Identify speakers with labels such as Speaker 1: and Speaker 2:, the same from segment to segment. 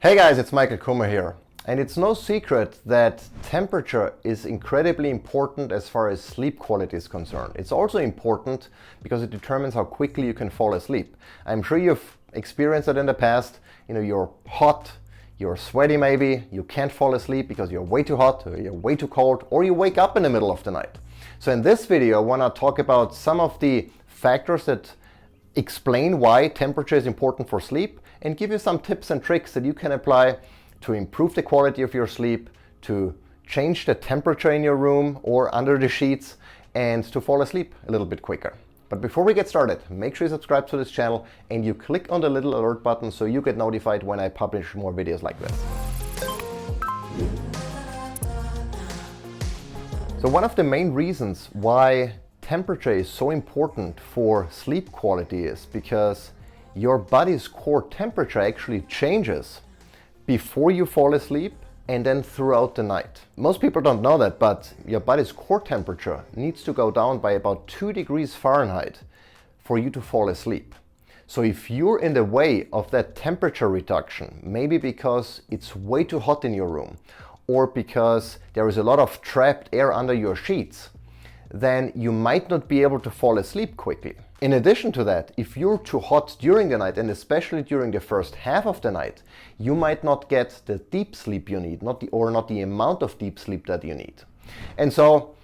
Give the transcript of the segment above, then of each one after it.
Speaker 1: Hey guys, it's Michael Kummer here. And it's no secret that temperature is incredibly important as far as sleep quality is concerned. It's also important because it determines how quickly you can fall asleep. I'm sure you've experienced it in the past. You're hot, you're sweaty maybe, you can't fall asleep because you're way too hot, or you're way too cold, or you wake up in the middle of the night. So in this video, I want to talk about some of the factors that explain why temperature is important for sleep and give you some tips and tricks that you can apply to improve the quality of your sleep, to change the temperature in your room or under the sheets, and to fall asleep a little bit quicker. But before we get started, make sure you subscribe to this channel and you click on the little alert button so you get notified when I publish more videos like this. So one of the main reasons why temperature is so important for sleep quality is because your body's core temperature actually changes before you fall asleep and then throughout the night. Most people don't know that, but your body's core temperature needs to go down by about 2 degrees Fahrenheit for you to fall asleep. So if you're in the way of that temperature reduction, maybe because it's way too hot in your room or because there is a lot of trapped air under your sheets, then you might not be able to fall asleep quickly. In addition to that, if you're too hot during the night, and especially during the first half of the night, you might not get the deep sleep you need, not the amount of deep sleep that you need. And so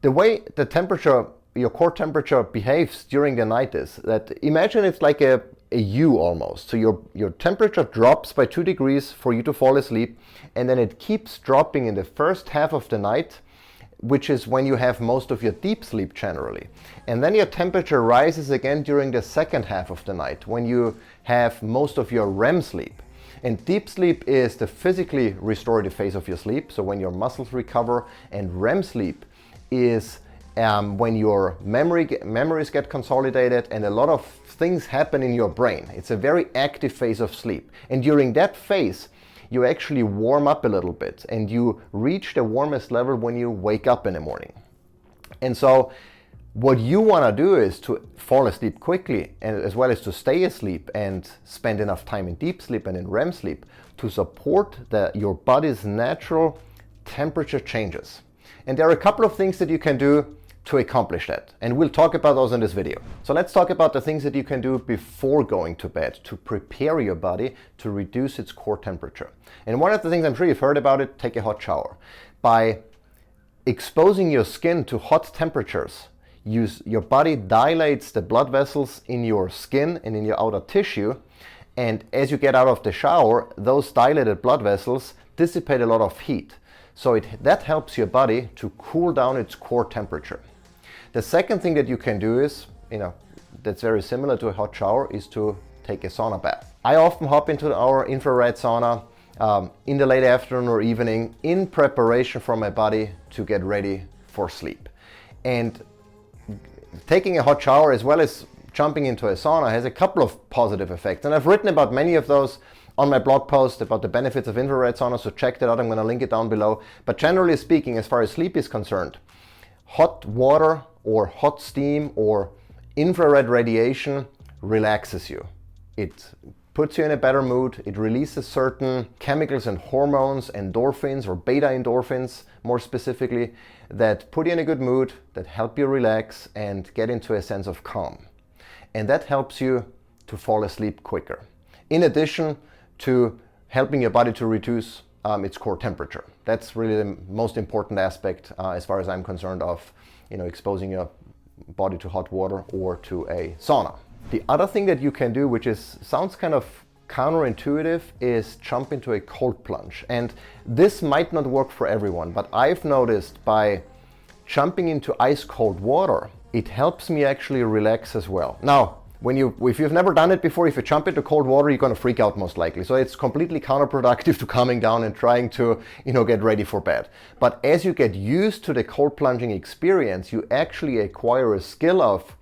Speaker 1: the way the temperature, your core temperature behaves during the night is that, imagine it's like a U almost. So your temperature drops by 2 degrees for you to fall asleep, and then it keeps dropping in the first half of the night, which is when you have most of your deep sleep generally. And then your temperature rises again during the second half of the night when you have most of your REM sleep. And deep sleep is the physically restorative phase of your sleep, so when your muscles recover, and REM sleep is when your memories get consolidated and a lot of things happen in your brain. It's a very active phase of sleep. And during that phase, you actually warm up a little bit and you reach the warmest level when you wake up in the morning. And so what you want to do is to fall asleep quickly, and as well as to stay asleep and spend enough time in deep sleep and in REM sleep to support your body's natural temperature changes. And there are a couple of things that you can do to accomplish that, and we'll talk about those in this video. So let's talk about the things that you can do before going to bed to prepare your body to reduce its core temperature. And one of the things, I'm sure you've heard about it, take a hot shower. By exposing your skin to hot temperatures, your body dilates the blood vessels in your skin and in your outer tissue, and as you get out of the shower, those dilated blood vessels dissipate a lot of heat. So that helps your body to cool down its core temperature. The second thing that you can do is, that's very similar to a hot shower, is to take a sauna bath. I often hop into our infrared sauna in the late afternoon or evening in preparation for my body to get ready for sleep. And taking a hot shower as well as jumping into a sauna has a couple of positive effects. And I've written about many of those on my blog post about the benefits of infrared sauna, so check that out. I'm going to link it down below. But generally speaking, as far as sleep is concerned, hot water or hot steam or infrared radiation relaxes you. It puts you in a better mood. It releases certain chemicals and hormones, endorphins or beta endorphins more specifically, that put you in a good mood, that help you relax and get into a sense of calm. And that helps you to fall asleep quicker. In addition to helping your body to reduce its core temperature. That's really the most important aspect as far as I'm concerned of exposing your body to hot water or to a sauna. The other thing that you can do, which sounds kind of counterintuitive, is jump into a cold plunge. And this might not work for everyone, but I've noticed by jumping into ice cold water, it helps me actually relax as well. Now, if you've never done it before, if you jump into cold water, you're going to freak out most likely. So it's completely counterproductive to calming down and trying to, get ready for bed. But as you get used to the cold plunging experience, you actually acquire a skill of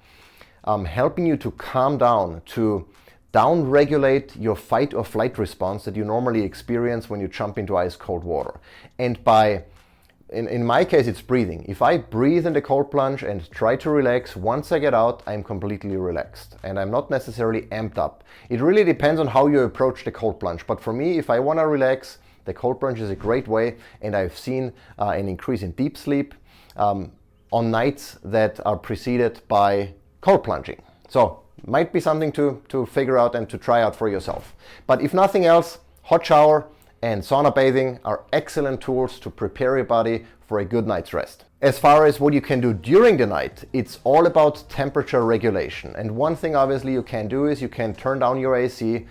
Speaker 1: helping you to calm down, to down-regulate your fight or flight response that you normally experience when you jump into ice cold water. And by in my case, it's breathing. If I breathe in the cold plunge and try to relax, once I get out, I'm completely relaxed and I'm not necessarily amped up. It really depends on how you approach the cold plunge. But for me, if I want to relax, the cold plunge is a great way, and I've seen an increase in deep sleep on nights that are preceded by cold plunging. So might be something to figure out and to try out for yourself. But if nothing else, hot shower and sauna bathing are excellent tools to prepare your body for a good night's rest. As far as what you can do during the night, it's all about temperature regulation. And one thing obviously you can do is you can turn down your AC.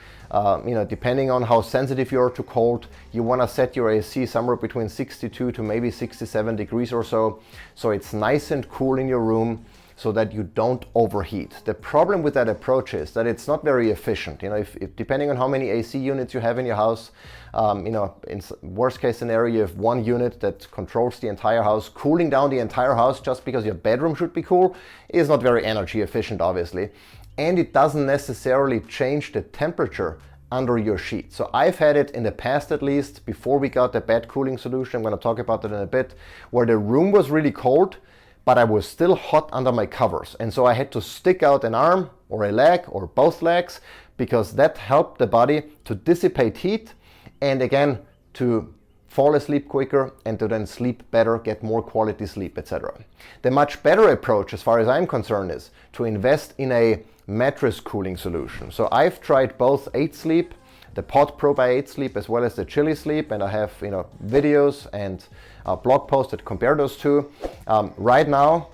Speaker 1: Depending on how sensitive you are to cold, you want to set your AC somewhere between 62 to maybe 67 degrees or so. So it's nice and cool in your room, so that you don't overheat. The problem with that approach is that it's not very efficient. If depending on how many AC units you have in your house, in worst case scenario, you have one unit that controls the entire house. Cooling down the entire house just because your bedroom should be cool is not very energy efficient, obviously. And it doesn't necessarily change the temperature under your sheet. So I've had it in the past, at least before we got the bed cooling solution, I'm going to talk about that in a bit, where the room was really cold, but I was still hot under my covers. And so I had to stick out an arm or a leg or both legs, because that helped the body to dissipate heat and again to fall asleep quicker and to then sleep better, get more quality sleep, etc. The much better approach, as far as I'm concerned, is to invest in a mattress cooling solution. So I've tried both 8 Sleep, the Pod Pro by 8 Sleep, as well as the Chili Sleep, and I have videos and blog posts that compare those two. Right now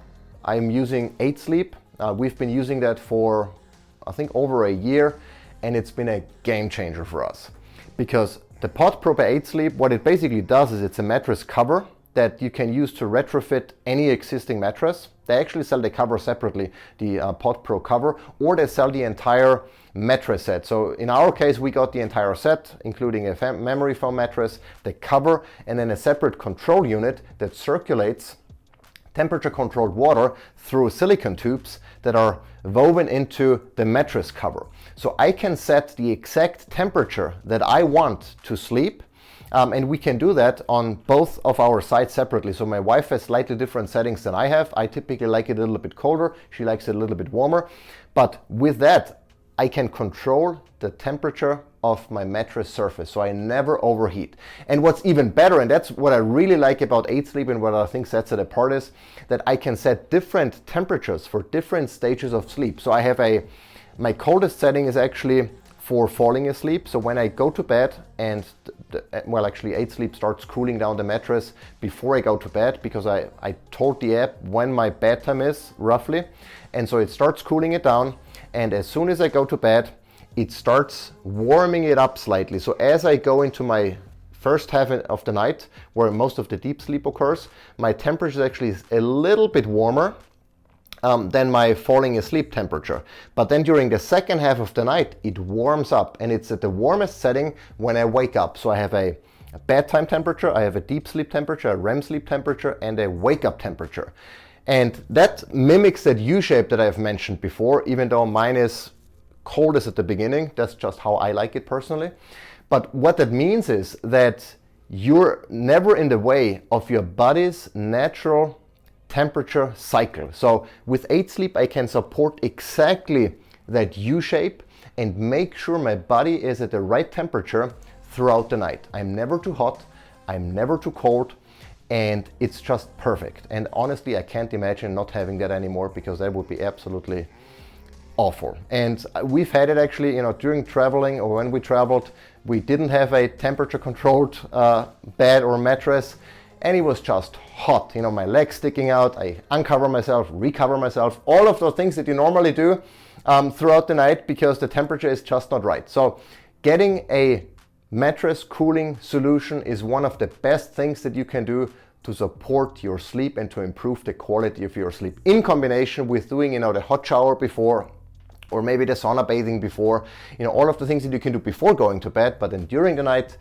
Speaker 1: I'm using 8 Sleep. We've been using that for I think over a year, and it's been a game changer for us, because the Pod Pro by 8 Sleep, what it basically does is it's a mattress cover that you can use to retrofit any existing mattress. They actually sell the cover separately, the Pod Pro cover, or they sell the entire mattress set. So in our case, we got the entire set, including a memory foam mattress, the cover, and then a separate control unit that circulates temperature controlled water through silicone tubes that are woven into the mattress cover. So I can set the exact temperature that I want to sleep. And we can do that on both of our sides separately. So my wife has slightly different settings than I have. I typically like it a little bit colder. She likes it a little bit warmer. But with that, I can control the temperature of my mattress surface, so I never overheat. And what's even better, and that's what I really like about 8 Sleep and what I think sets it apart, is that I can set different temperatures for different stages of sleep. So I have my coldest setting is actually for falling asleep. So when I go to bed and, actually 8 Sleep starts cooling down the mattress before I go to bed, because I told the app when my bedtime is roughly. And so it starts cooling it down. And as soon as I go to bed, it starts warming it up slightly. So as I go into my first half of the night, where most of the deep sleep occurs, my temperature is actually a little bit warmer than my falling asleep temperature. But then during the second half of the night, it warms up, and it's at the warmest setting when I wake up. So I have a bedtime temperature, I have a deep sleep temperature, a REM sleep temperature, and a wake up temperature. And that mimics that U-shape that I've mentioned before, even though mine is coldest at the beginning. That's just how I like it personally. But what that means is that you're never in the way of your body's natural temperature cycle. So with 8 Sleep, I can support exactly that U-shape and make sure my body is at the right temperature throughout the night. I'm never too hot, I'm never too cold, and it's just perfect. And honestly, I can't imagine not having that anymore, because that would be absolutely awful. And we've had it actually, during traveling, or when we traveled, we didn't have a temperature controlled bed or mattress, and it was just hot. My legs sticking out, I uncover myself, recover myself, all of those things that you normally do throughout the night, because the temperature is just not right. So getting a mattress cooling solution is one of the best things that you can do to support your sleep and to improve the quality of your sleep, in combination with doing the hot shower before, or maybe the sauna bathing before, all of the things that you can do before going to bed. But then during the night,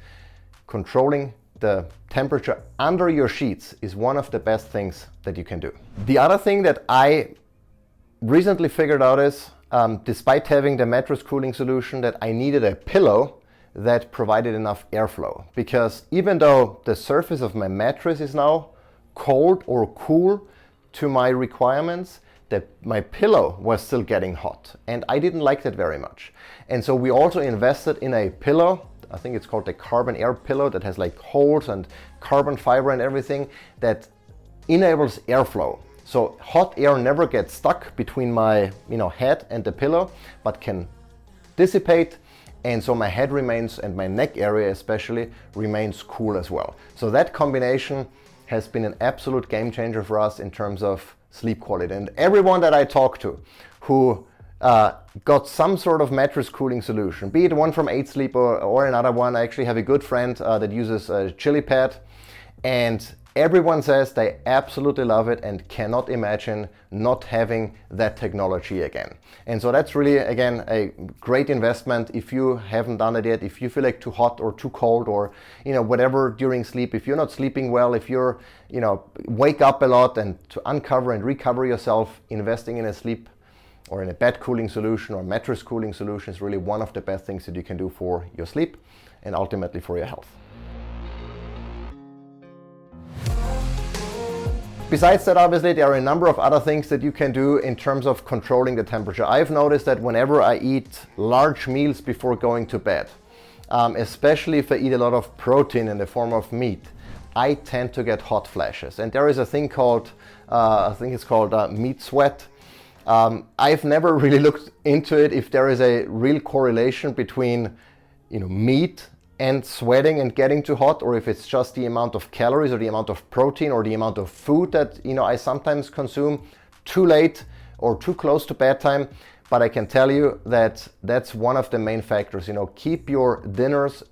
Speaker 1: controlling the temperature under your sheets is one of the best things that you can do. The other thing that I recently figured out is, despite having the mattress cooling solution, that I needed a pillow that provided enough airflow. Because even though the surface of my mattress is now cold or cool to my requirements, that my pillow was still getting hot, and I didn't like that very much. And so we also invested in a pillow, I think it's called the carbon air pillow, that has like holes and carbon fiber and everything that enables airflow. So hot air never gets stuck between my head and the pillow, but can dissipate, and so my head remains, and my neck area especially, remains cool as well. So that combination has been an absolute game changer for us in terms of sleep quality. And everyone that I talk to who got some sort of mattress cooling solution, be it one from 8 Sleep or another one. I actually have a good friend that uses a chili pad, and everyone says they absolutely love it and cannot imagine not having that technology again. And so that's really, again, a great investment if you haven't done it yet. If you feel like too hot or too cold or whatever during sleep, if you're not sleeping well, if you're wake up a lot, and to uncover and recover yourself, investing in a sleep or in a bed cooling solution or mattress cooling solution is really one of the best things that you can do for your sleep and ultimately for your health. Besides that, obviously, there are a number of other things that you can do in terms of controlling the temperature. I've noticed that whenever I eat large meals before going to bed, especially if I eat a lot of protein in the form of meat, I tend to get hot flashes. And there is a thing called, I think it's called meat sweat. I've never really looked into it if there is a real correlation between meat and sweating and getting too hot, or if it's just the amount of calories or the amount of protein or the amount of food that I sometimes consume too late or too close to bedtime. But I can tell you that that's one of the main factors. Keep your dinners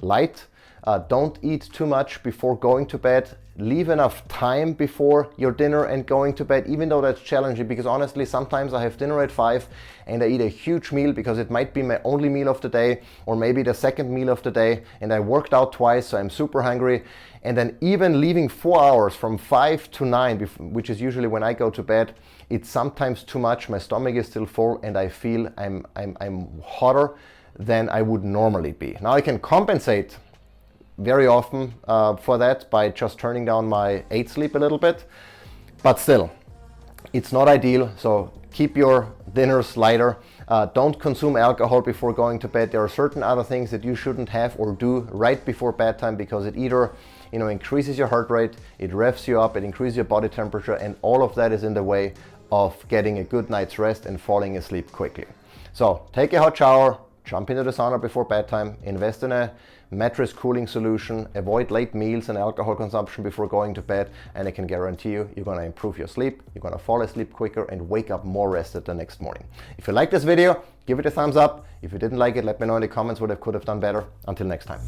Speaker 1: light. Don't eat too much before going to bed. Leave enough time before your dinner and going to bed, even though that's challenging, because honestly, sometimes I have dinner at 5 and I eat a huge meal because it might be my only meal of the day, or maybe the second meal of the day, and I worked out twice, so I'm super hungry. And then even leaving 4 hours from 5 to 9, which is usually when I go to bed, it's sometimes too much. My stomach is still full and I feel I'm hotter than I would normally be. Now I can compensate very often for that by just turning down my 8 Sleep a little bit, but still, it's not ideal. So keep your dinners lighter. Don't consume alcohol before going to bed. There are certain other things that you shouldn't have or do right before bedtime, because it either increases your heart rate, it revs you up, it increases your body temperature, and all of that is in the way of getting a good night's rest and falling asleep quickly. So take a hot shower, jump into the sauna before bedtime, invest in a mattress cooling solution, avoid late meals and alcohol consumption before going to bed, and I can guarantee you, you're going to improve your sleep, you're going to fall asleep quicker and wake up more rested the next morning. If you like this video, give it a thumbs up. If you didn't like it, let me know in the comments what I could have done better. Until next time.